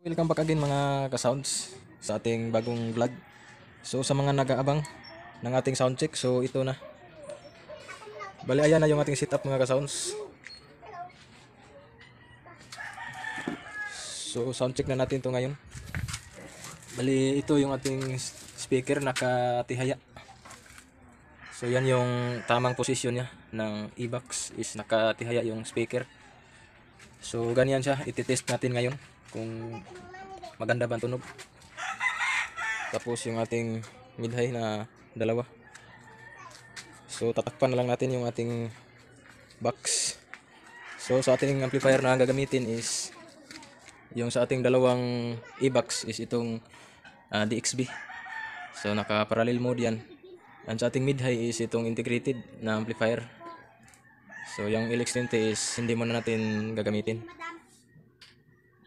Welcome back again mga ka-sounds sa ating bagong vlog. So sa mga nag-aabang ng ating sound check, so ito na. Bali ayan na yung ating setup mga ka-sounds. So sound check na natin to ngayon. Bali ito yung ating speaker nakatihaya. So yan yung tamang posisyon niya ng e-box is nakatihaya yung speaker. So ganyan siya, ititest natin ngayon kung maganda ba ang tunog. Tapos yung ating mid-high na dalawa. So tatakpan na lang natin yung ating box. So sa ating amplifier na gagamitin is yung sa ating dalawang e-box is itong DXB. So naka-parallel mode yan. And sa ating mid-high is itong integrated na amplifier. So yung LX20 is hindi muna natin gagamitin.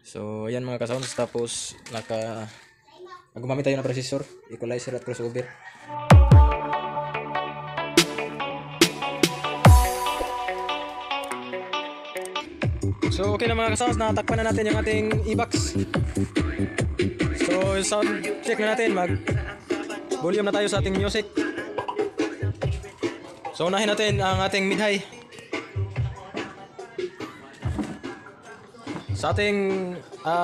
So ayan mga ka-sounds, tapos gumamit tayo ng processor, equalizer at crossover. So okay na mga ka-sounds, natakpan na natin yung ating e-box. So sound check na natin, mag-volume na tayo sa ating music. So unahin natin ang ating mid-high. Sa ating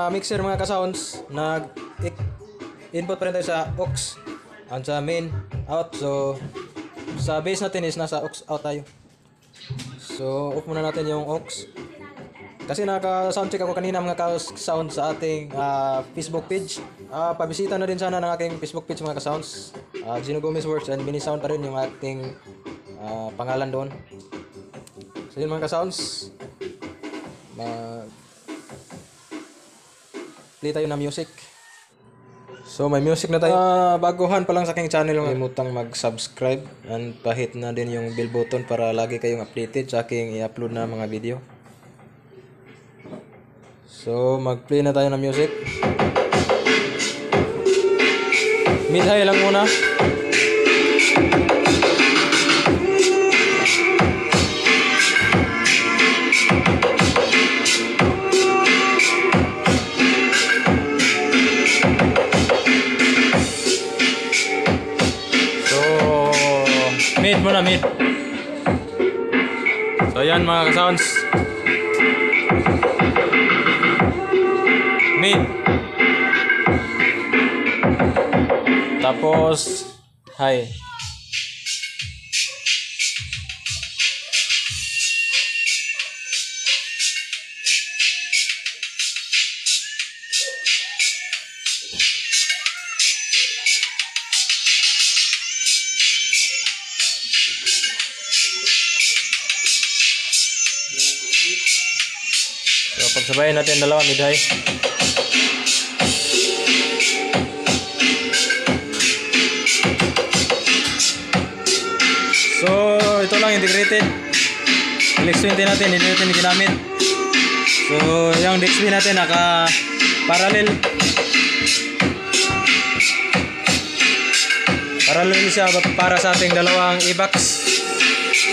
mixer mga ka-sounds, nag-input pa rin tayo sa aux and sa main out. So sa bass natin is nasa aux out tayo. So off muna natin yung aux. Kasi naka-soundcheck ako kanina mga ka-sounds sa ating Facebook page. Pabisita na din sana ng aking Facebook page mga ka-sounds. Gino Gomez Works and Mini Sound pa rin yung ating pangalan doon. So yun mga ka-sounds, play tayo ng music. So may music na tayo. Baguhan pa lang sa aking channel, kalimutang mag-subscribe and pahit na din yung bell button para lagi kayong updated sa aking i-upload na mga video. So mag-play na tayo ng music. Mid-high lang muna. Mid muna, mid. So yan mga ka-sounds, mid. Tapos high. So pagsabayin natin dalawa, mid-high. So ito lang integrated. LX20 natin, hindi natin ginamit. So yung DXB natin naka-parallel. Parallel siya para sa ating dalawang e-box.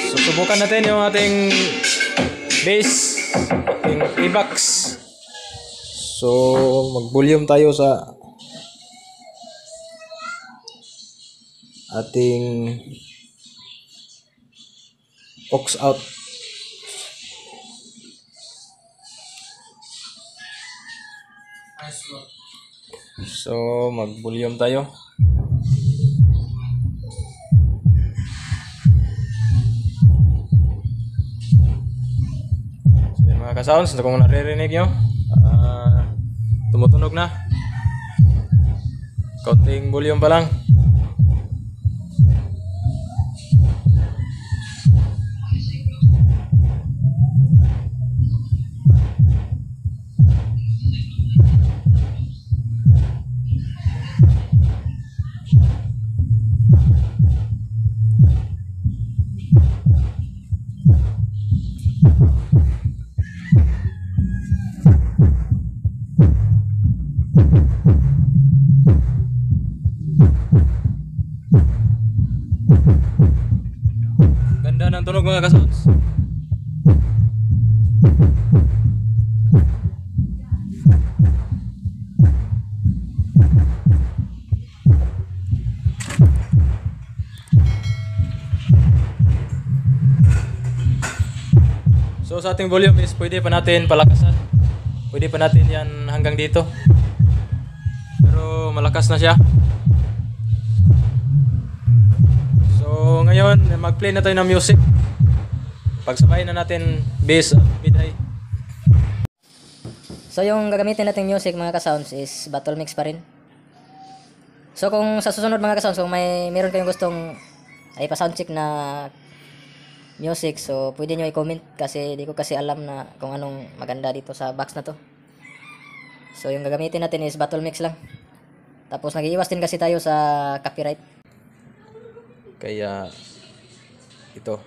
So subukan natin yung ating bass, ating e-box. So mag-volume tayo sa ating aux out. So mag-volume tayo. Mga ka-sounds, kung naririnig nyo, tumutunog na. Kaunting volume pa lang. Ganda ng tunog mga ka-sounds. So sa ating volume is pwede pa natin palakasan. Pwede pa natin yan hanggang dito. Pero malakas na siya. So ngayon mag-play na tayo ng music. Pagsabayin na natin bass at mid-high. So yung gagamitin nating music mga ka-sounds is battle mix pa rin. So kung sa susunod mga ka-sounds, kung meron kayong gustong ay pa-soundcheck na music, so pwede nyo i-comment kasi di ko kasi alam na kung anong maganda dito sa box na to. So yung gagamitin natin is battle mix lang. Tapos nag-iiwas din kasi tayo sa copyright. Kaya ito.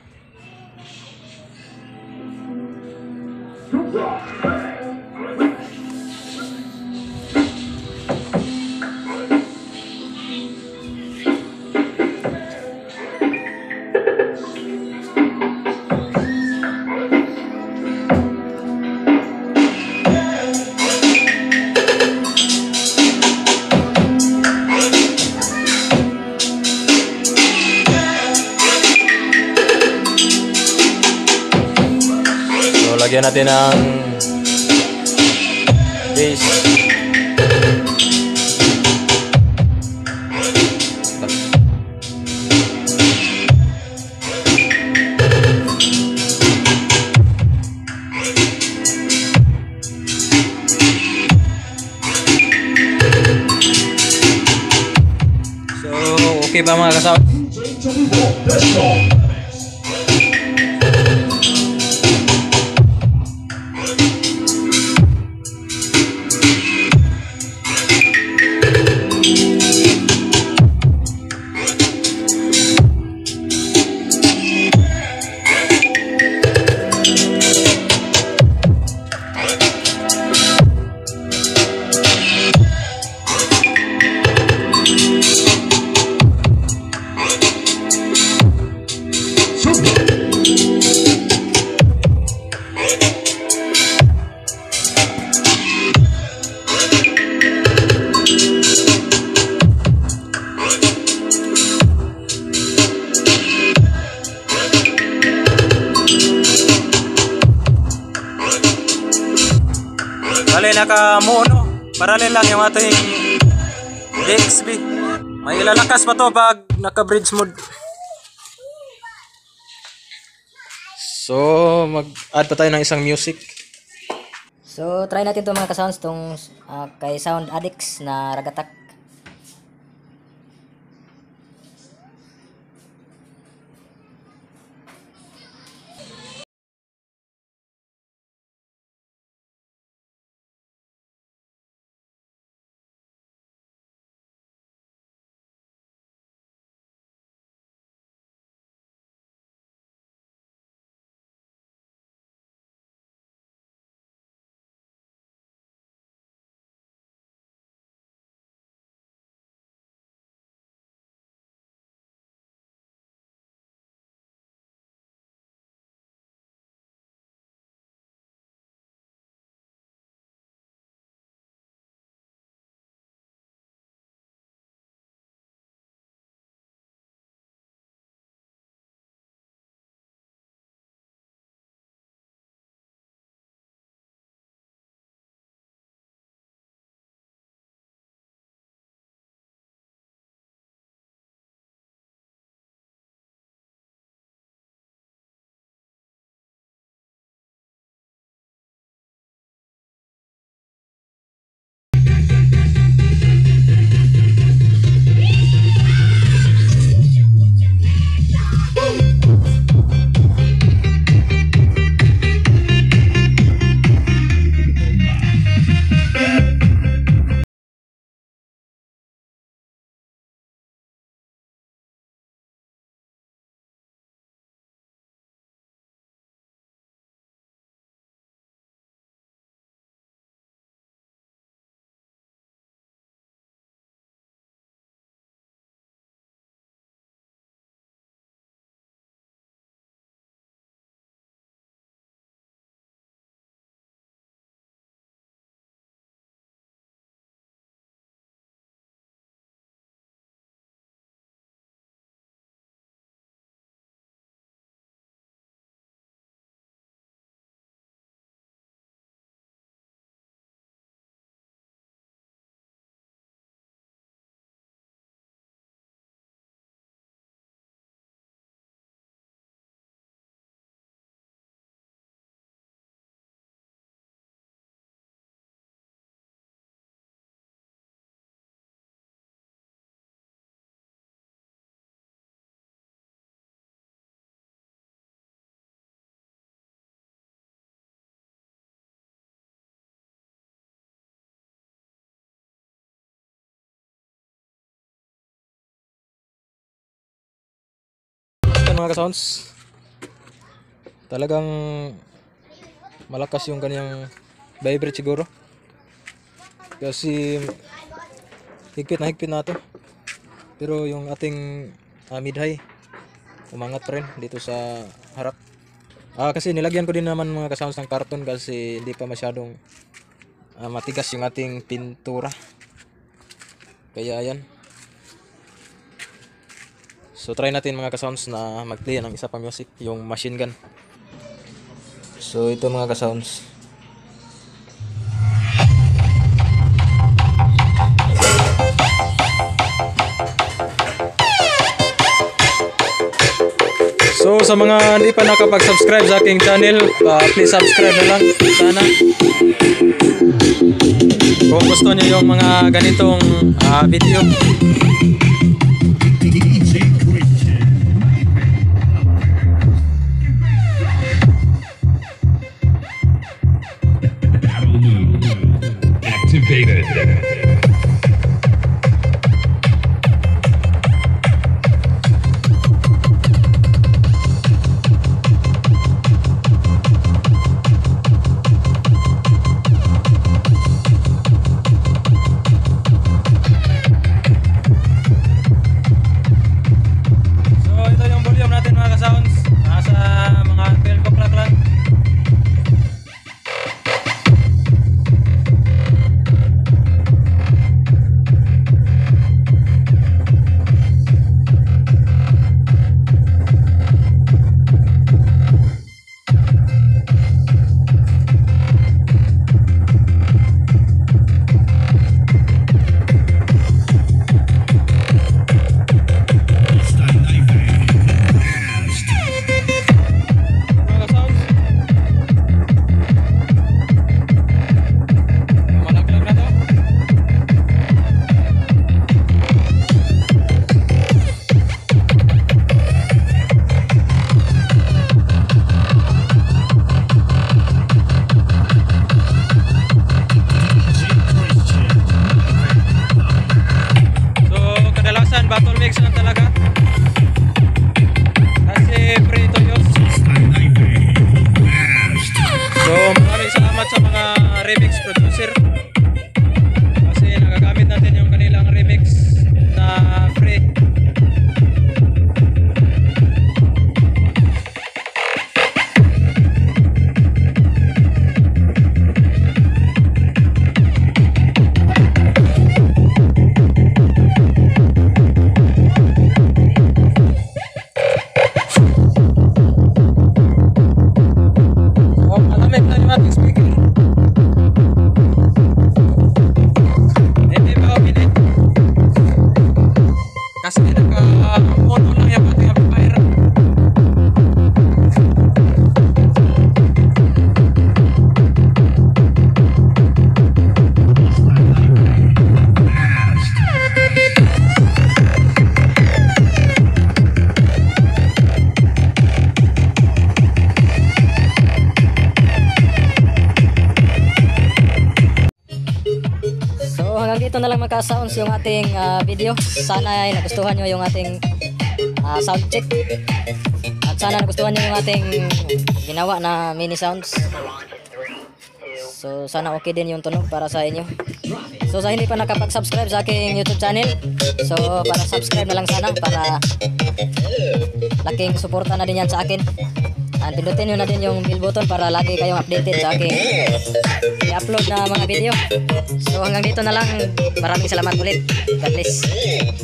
So lagyan natin ng bass. So okay ba mga kasama? Bale, naka-mono. Parallel lang yung ating DXB. May ilalakas pa to pag naka-bridge mode. So, mag-add pa tayo ng isang music. So try natin to mga ka-sounds tong kay Sound Addicts na Ragatak. mga ka-sounds. Talagang malakas yung kanyang vibrate siguro. Kasi higpit na to. Pero yung ating mid-high umangat pa rin dito sa harap. Kasi nilagyan ko din naman mga ka-sounds ng karton kasi hindi pa masyadong matigas yung ating pintura. Kaya ayan. So try natin mga ka-sounds na mag-play ng isa pang music, yung machine gun. So ito mga ka-sounds. So sa mga hindi pa nakapag-subscribe sa aking channel, please subscribe na lang sana. Kung gusto niyo yung mga ganitong video. Battle mode activated. Battle mix lang talaga. Kasi pre ito yun. So maraming salamat sa mga remix producer. Kasi nagagamit natin yung kanilang remix na free. Kasi naka-mono lang yung ating amplifier. So hanggang dito na lang mga ka-sounds yung ating video. Sana ay nagustuhan nyo yung ating sound check. At sana nagustuhan nyo yung ating ginawa na mini sounds. So sana okay din yung tunog para sa inyo. So sa hindi pa nakapag-subscribe sa aking YouTube channel, so para subscribe na lang sana para laking suporta na din yan sa akin. And pindutin nyo na din yung bell button para lagi kayong updated sa aking i-upload na mga video. So hanggang dito na lang. Maraming salamat ulit. God bless.